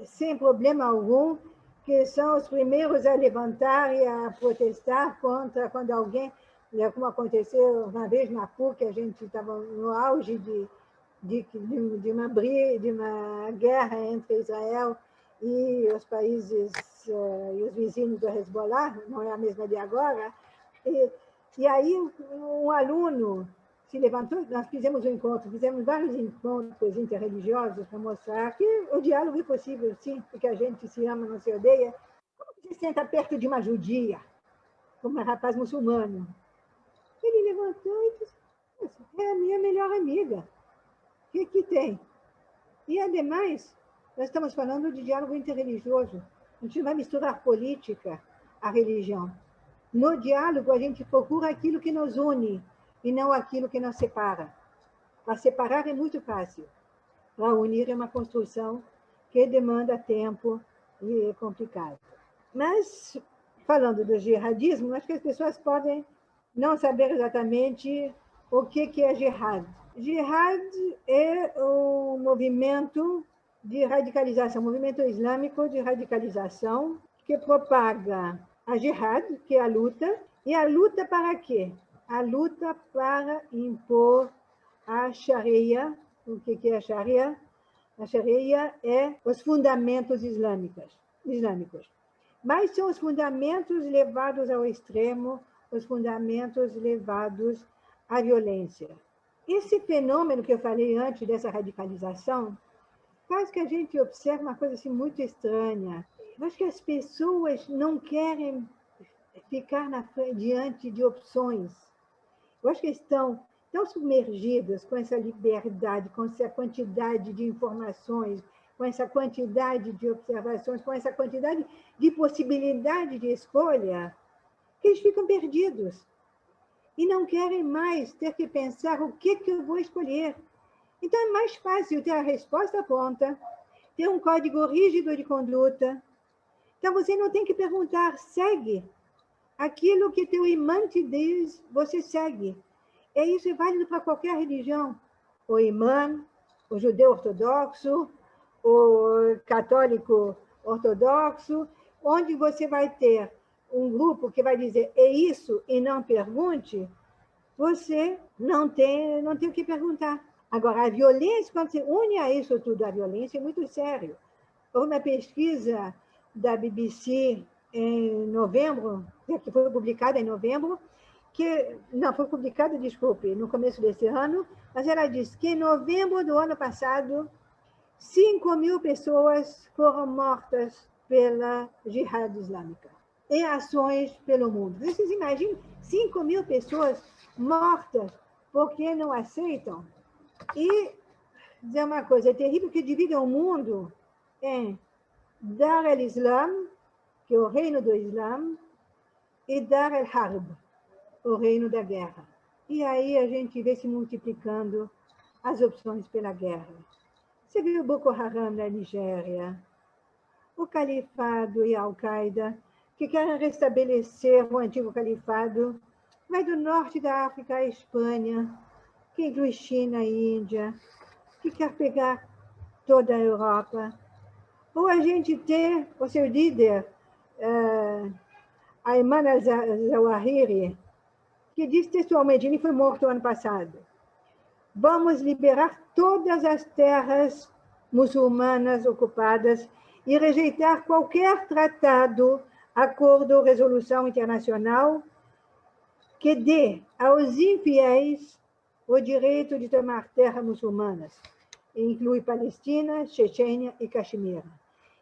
sem problema algum, que são os primeiros a levantar e a protestar contra quando alguém, como aconteceu uma vez na PUC, a gente estava no auge de uma guerra entre Israel e os países e os vizinhos do Hezbollah, não é a mesma de agora, e aí um aluno se levantou, nós fizemos vários encontros interreligiosos para mostrar que o diálogo é possível, sim, porque a gente se ama, não se odeia. Como você senta perto de uma judia, como um rapaz muçulmano? Ele levantou e disse, é a minha melhor amiga. O que tem? E, ademais, nós estamos falando de diálogo interreligioso. A gente não vai misturar política à religião. No diálogo, a gente procura aquilo que nos une e não aquilo que nos separa. Para separar é muito fácil. Para unir é uma construção que demanda tempo e é complicado. Mas, falando do jihadismo, acho que as pessoas podem não saber exatamente o que é jihad. Jihad é um movimento de radicalização, um movimento islâmico de radicalização que propaga a jihad, que é a luta, e a luta para quê? A luta para impor a Sharia. O que é a Sharia? A Sharia é os fundamentos islâmicos. Mas são os fundamentos levados ao extremo, os fundamentos levados à violência. Esse fenômeno que eu falei antes, dessa radicalização, faz que a gente observe uma coisa assim, muito estranha. Eu acho que as pessoas não querem ficar diante de opções. Eu acho que estão tão submergidas com essa liberdade, com essa quantidade de informações, com essa quantidade de observações, com essa quantidade de possibilidade de escolha, que eles ficam perdidos. E não querem mais ter que pensar o que eu vou escolher. Então, é mais fácil ter a resposta pronta, ter um código rígido de conduta. Então, você não tem que perguntar, segue. Aquilo que teu imã te diz, você segue. Isso é válido para qualquer religião. O imã, o judeu ortodoxo, o católico ortodoxo, onde você vai ter um grupo que vai dizer é isso e não pergunte, você não tem o que perguntar. Agora, a violência, quando você une a isso tudo, a violência é muito sério. Houve uma pesquisa da BBC em novembro, que foi publicada em novembro, foi publicada, desculpe, no começo desse ano, mas ela diz que em novembro do ano passado, 5.000 pessoas foram mortas pela Jihad Islâmica, em ações pelo mundo. Vocês imaginam 5.000 pessoas mortas porque não aceitam? E dizer uma coisa, é terrível que dividem o mundo em Dar al-Islam, que é o reino do Islã, e Dar al-Harb, o reino da guerra. E aí a gente vê se multiplicando as opções pela guerra. Você viu o Boko Haram na Nigéria, o califado e a Al-Qaeda, que querem restabelecer o antigo califado, vai do norte da África à Espanha, que inclui China e Índia, que quer pegar toda a Europa. Ou a gente ter o seu líder, Ayman al-Zawahiri, que disse textualmente, ele foi morto ano passado, vamos liberar todas as terras muçulmanas ocupadas e rejeitar qualquer tratado, acordo ou resolução internacional que dê aos infiéis o direito de tomar terras muçulmanas. Inclui Palestina, Chechênia e Caxemira.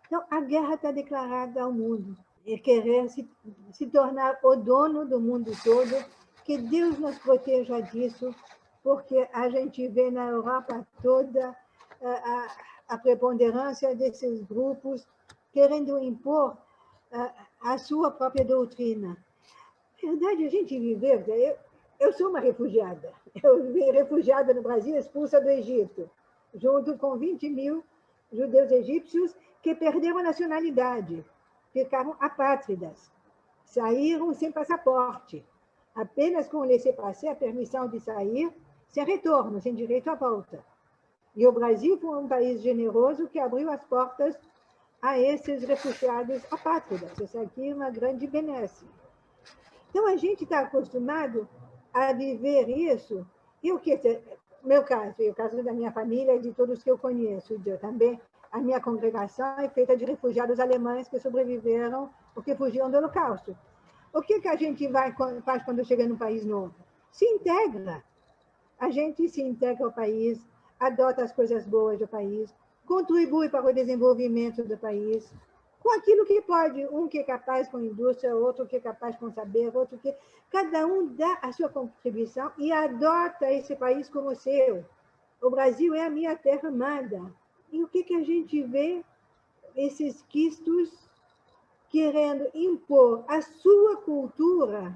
Então, a guerra está declarada ao mundo. E querer se tornar o dono do mundo todo, que Deus nos proteja disso, porque a gente vê na Europa toda a preponderância desses grupos querendo impor a sua própria doutrina. Na verdade, a gente viveu... Eu sou uma refugiada. Eu vim refugiada no Brasil, expulsa do Egito, junto com 20 mil judeus egípcios que perderam a nacionalidade, ficaram apátridas, saíram sem passaporte, apenas com o laissez-passer, a permissão de sair, sem retorno, sem direito à volta. E o Brasil foi um país generoso que abriu as portas a esses refugiados apátridas. Isso aqui é uma grande benesse. Então, a gente está acostumado a viver isso, e o que? Meu caso, e o caso da minha família e de todos que eu conheço, eu também, a minha congregação é feita de refugiados alemães que sobreviveram ou que fugiam do Holocausto. O que a gente faz quando chega num país novo? Se integra. A gente se integra ao país, adota as coisas boas do país, contribui para o desenvolvimento do país, com aquilo que pode, um que é capaz com indústria, outro que é capaz com saber, outro que... Cada um dá a sua contribuição e adota esse país como seu. O Brasil é a minha terra amada. E o que a gente vê? Esses quistos querendo impor a sua cultura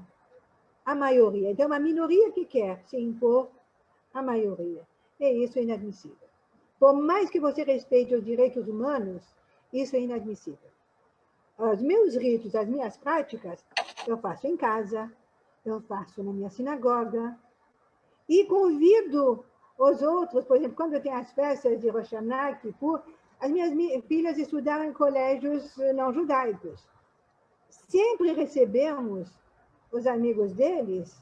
à maioria. Então, uma minoria que quer se impor à maioria. E isso é inadmissível. Por mais que você respeite os direitos humanos, isso é inadmissível. Os meus ritos, as minhas práticas, eu faço em casa, eu faço na minha sinagoga, e convido os outros, por exemplo, quando eu tenho as festas de Rosh Hashanah, Kippur, as minhas filhas estudaram em colégios não judaicos. Sempre recebemos os amigos deles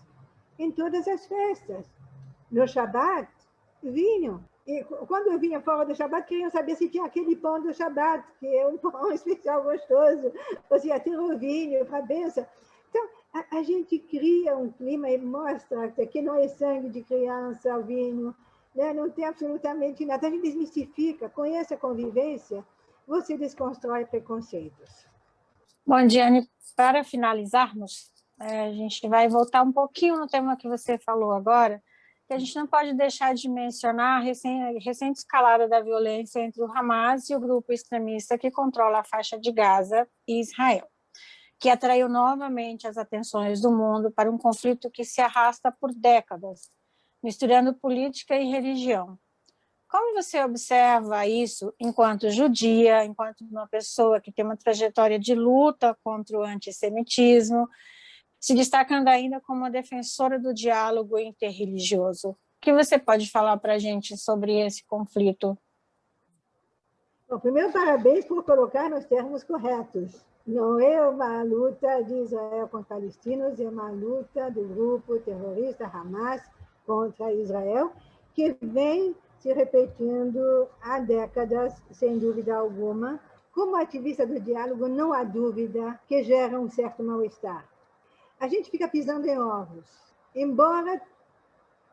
em todas as festas. No Shabat, vinham. E quando eu vinha fora do Shabat, queriam saber se tinha aquele pão do Shabat, que é um pão especial gostoso, ou se ia ter o vinho para a benção. Então, a gente cria um clima e mostra que não é sangue de criança, o vinho, né? Não tem absolutamente nada. A gente desmistifica, conhece a convivência, você desconstrói preconceitos. Bom, Diane, para finalizarmos, a gente vai voltar um pouquinho no tema que você falou agora, que a gente não pode deixar de mencionar a recente escalada da violência entre o Hamas e o grupo extremista que controla a faixa de Gaza e Israel, que atraiu novamente as atenções do mundo para um conflito que se arrasta por décadas, misturando política e religião. Como você observa isso enquanto judia, enquanto uma pessoa que tem uma trajetória de luta contra o antissemitismo, se destacando ainda como uma defensora do diálogo interreligioso? O que você pode falar para a gente sobre esse conflito? Bom, primeiro, parabéns por colocar nos termos corretos. Não é uma luta de Israel contra palestinos, é uma luta do grupo terrorista Hamas contra Israel, que vem se repetindo há décadas, sem dúvida alguma. Como ativista do diálogo, não há dúvida que gera um certo mal-estar. A gente fica pisando em ovos. Embora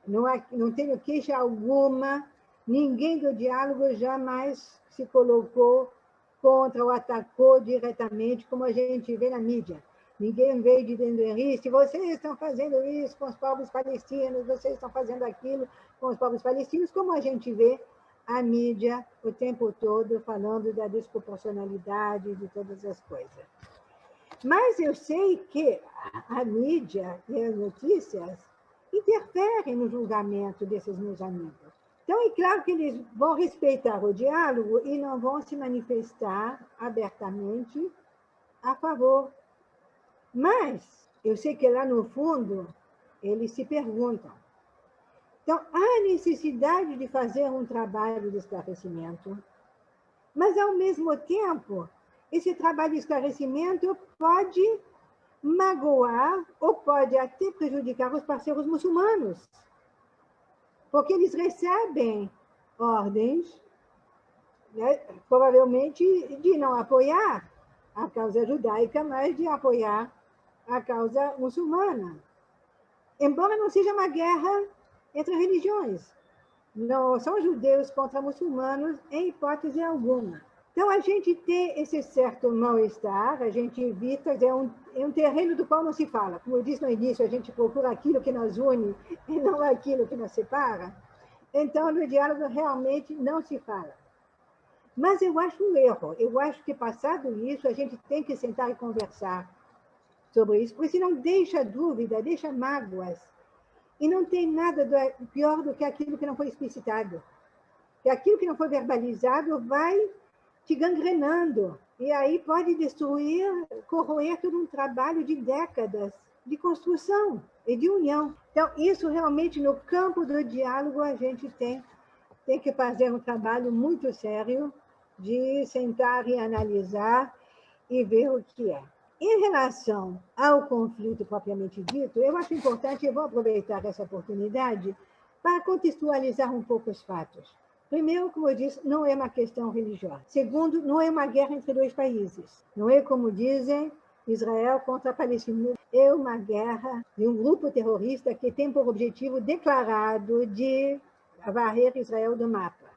não tenha queixa alguma, ninguém do diálogo jamais se colocou contra ou atacou diretamente, como a gente vê na mídia. Ninguém veio dizendo, Henrique, vocês estão fazendo isso com os povos palestinos, vocês estão fazendo aquilo com os povos palestinos, como a gente vê a mídia o tempo todo falando da desproporcionalidade de todas as coisas. Mas eu sei que a mídia e as notícias interferem no julgamento desses meus amigos. Então, é claro que eles vão respeitar o diálogo e não vão se manifestar abertamente a favor. Mas eu sei que lá no fundo eles se perguntam: Então, há necessidade de fazer um trabalho de esclarecimento, mas, ao mesmo tempo, esse trabalho de esclarecimento pode magoar ou pode até prejudicar os parceiros muçulmanos, porque eles recebem ordens, né, provavelmente de não apoiar a causa judaica, mas de apoiar a causa muçulmana. Embora não seja uma guerra entre religiões, não são judeus contra muçulmanos em hipótese alguma. Então, a gente tem esse certo mal-estar, a gente evita, é um terreno do qual não se fala. Como eu disse no início, a gente procura aquilo que nos une e não aquilo que nos separa. Então, no diálogo, realmente não se fala. Mas eu acho um erro. Eu acho que, passado isso, a gente tem que sentar e conversar sobre isso, porque senão deixa dúvida, deixa mágoas. E não tem nada pior do que aquilo que não foi explicitado. E aquilo que não foi verbalizado vai te gangrenando. E aí pode destruir, corroer todo um trabalho de décadas de construção e de união. Então, isso realmente, no campo do diálogo, a gente tem que fazer um trabalho muito sério de sentar e analisar e ver o que é. Em relação ao conflito propriamente dito, eu acho importante, eu vou aproveitar essa oportunidade para contextualizar um pouco os fatos. Primeiro, como eu disse, não é uma questão religiosa. Segundo, não é uma guerra entre dois países. Não é, como dizem, Israel contra a Palestina. É uma guerra de um grupo terrorista que tem por objetivo declarado de varrer Israel do mapa.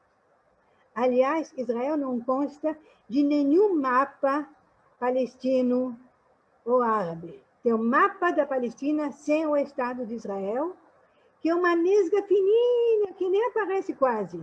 Aliás, Israel não consta de nenhum mapa palestino ou árabe. Tem o mapa da Palestina sem o Estado de Israel, que é uma nesga fininha, que nem aparece quase.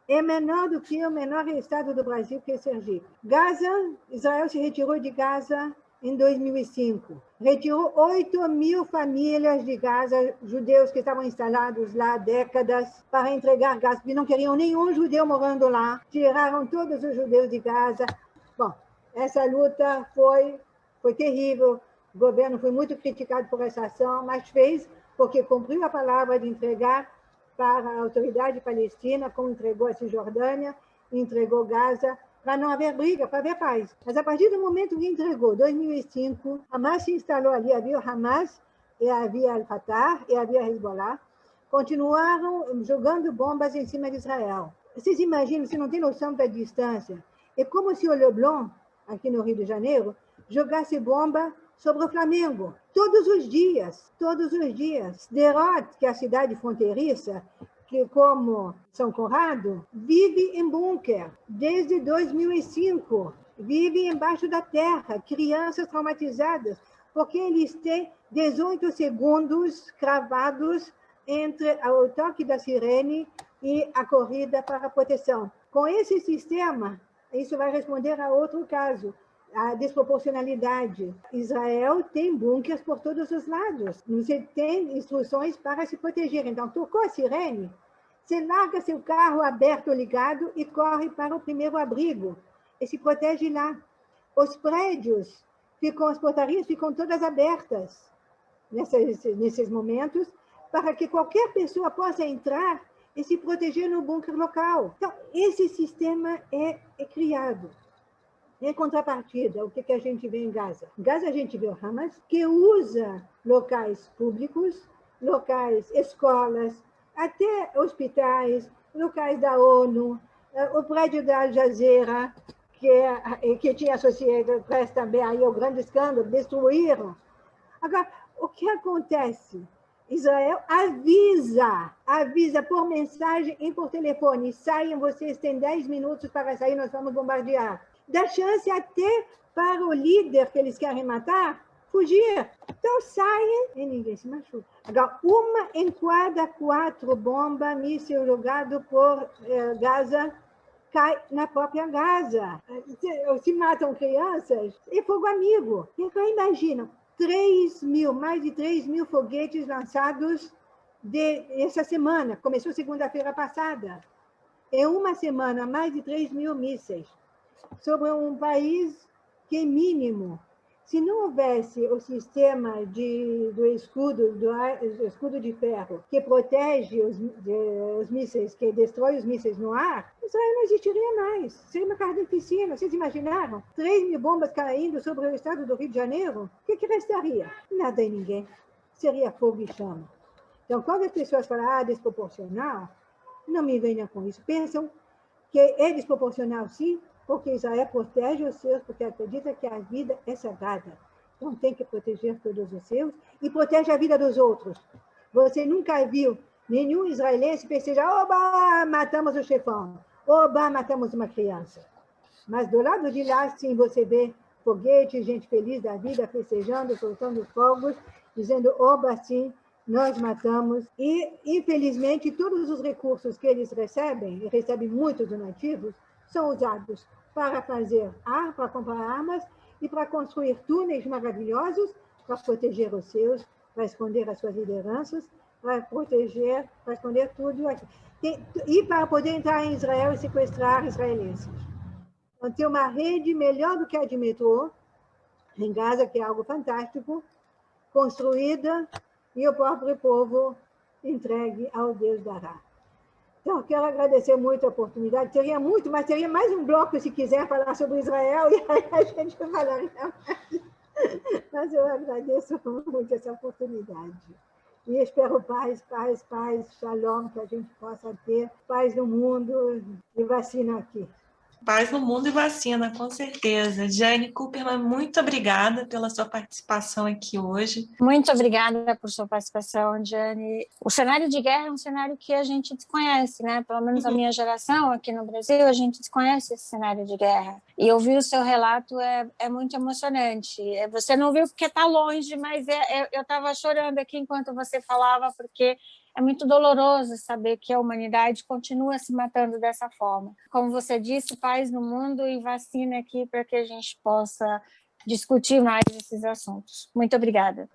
É menor do que o menor estado do Brasil, que é Sergipe. Gaza, Israel se retirou de Gaza em 2005. Retirou 8.000 famílias de Gaza, judeus que estavam instalados lá há décadas, para entregar Gaza, porque não queriam nenhum judeu morando lá. Tiraram todos os judeus de Gaza. Bom, essa luta foi terrível. O governo foi muito criticado por essa ação, mas fez porque cumpriu a palavra de entregar para a autoridade palestina, como entregou a Cisjordânia, entregou Gaza, para não haver briga, para haver paz. Mas a partir do momento que entregou, 2005, Hamas se instalou ali, havia o Hamas, e havia Al-Fatah, e havia Hezbollah, continuaram jogando bombas em cima de Israel. Vocês imaginam, você não tem noção da distância. É como se o Leblon, aqui no Rio de Janeiro, jogasse bomba sobre o Flamengo, todos os dias. Sderot, que é a cidade fronteiriça, que, como São Conrado, vive em bunker desde 2005, vive embaixo da terra, crianças traumatizadas, porque eles têm 18 segundos cravados entre o toque da sirene e a corrida para a proteção. Com esse sistema, isso vai responder a outro caso, a desproporcionalidade. Israel tem bunkers por todos os lados. Você tem instruções para se proteger. Então, tocou a sirene, você larga seu carro aberto ou ligado e corre para o primeiro abrigo. E se protege lá. Os prédios, as portarias ficam todas abertas nesses momentos, para que qualquer pessoa possa entrar e se proteger no bunker local. Então, esse sistema é criado. Em contrapartida, o que a gente vê em Gaza? Em Gaza, a gente vê o Hamas, que usa locais públicos, locais, escolas, até hospitais, locais da ONU, o prédio da Al Jazeera, que tinha Associated Press também, aí o grande escândalo, destruíram. Agora, o que acontece? Israel avisa por mensagem e por telefone: saiam, vocês têm 10 minutos para sair, nós vamos bombardear. Dá chance até para o líder que eles querem matar fugir. Então saem e ninguém se machuca. Agora, 1 em cada 4 bombas, míssil jogado por Gaza, cai na própria Gaza. Se matam crianças, é fogo amigo. Então, imagina, mais de 3.000 foguetes lançados essa semana. Começou segunda-feira passada. Em uma semana, mais de 3.000 mísseis sobre um país que, mínimo, Se não houvesse o sistema do escudo de ferro que protege os mísseis, que destrói os mísseis no ar, Israel não existiria mais. Seria uma carnificina. Vocês imaginaram? 3.000 bombas caindo sobre o estado do Rio de Janeiro? O que restaria? Nada e ninguém. Seria fogo e chama. Então, quando as pessoas falam, desproporcional, não me venham com isso. Pensam que é desproporcional, sim, porque Israel protege os seus, porque acredita que a vida é sagrada. Então, tem que proteger todos os seus e protege a vida dos outros. Você nunca viu nenhum israelense festejar, oba, matamos o chefão, oba, matamos uma criança. Mas do lado de lá, sim, você vê foguete, gente feliz da vida, festejando, soltando fogos, dizendo, oba, sim, nós matamos. E, infelizmente, todos os recursos que eles recebem, e recebem muitos donativos, são usados para fazer para comprar armas e para construir túneis maravilhosos para proteger os seus, para esconder as suas lideranças, para esconder tudo aqui. E para poder entrar em Israel e sequestrar israelenses. Então, tem uma rede melhor do que a de metrô, em Gaza, que é algo fantástico, construída, e o próprio povo entregue ao Deus dará. Então, quero agradecer muito a oportunidade. Teria muito, mas teria mais um bloco, se quiser, falar sobre Israel, e aí a gente falaria mais. Mas eu agradeço muito essa oportunidade. E espero paz, shalom, que a gente possa ter paz no mundo e vacina aqui. Paz no mundo e vacina, com certeza. Jane Cooperman, muito obrigada pela sua participação aqui hoje. Muito obrigada por sua participação, Jane. O cenário de guerra é um cenário que a gente desconhece, né? Pelo menos a minha geração aqui no Brasil, a gente desconhece esse cenário de guerra. E ouvir o seu relato é muito emocionante. Você não viu porque está longe, mas eu estava chorando aqui enquanto você falava, porque é muito doloroso saber que a humanidade continua se matando dessa forma. Como você disse, paz no mundo e vacina aqui para que a gente possa discutir mais esses assuntos. Muito obrigada.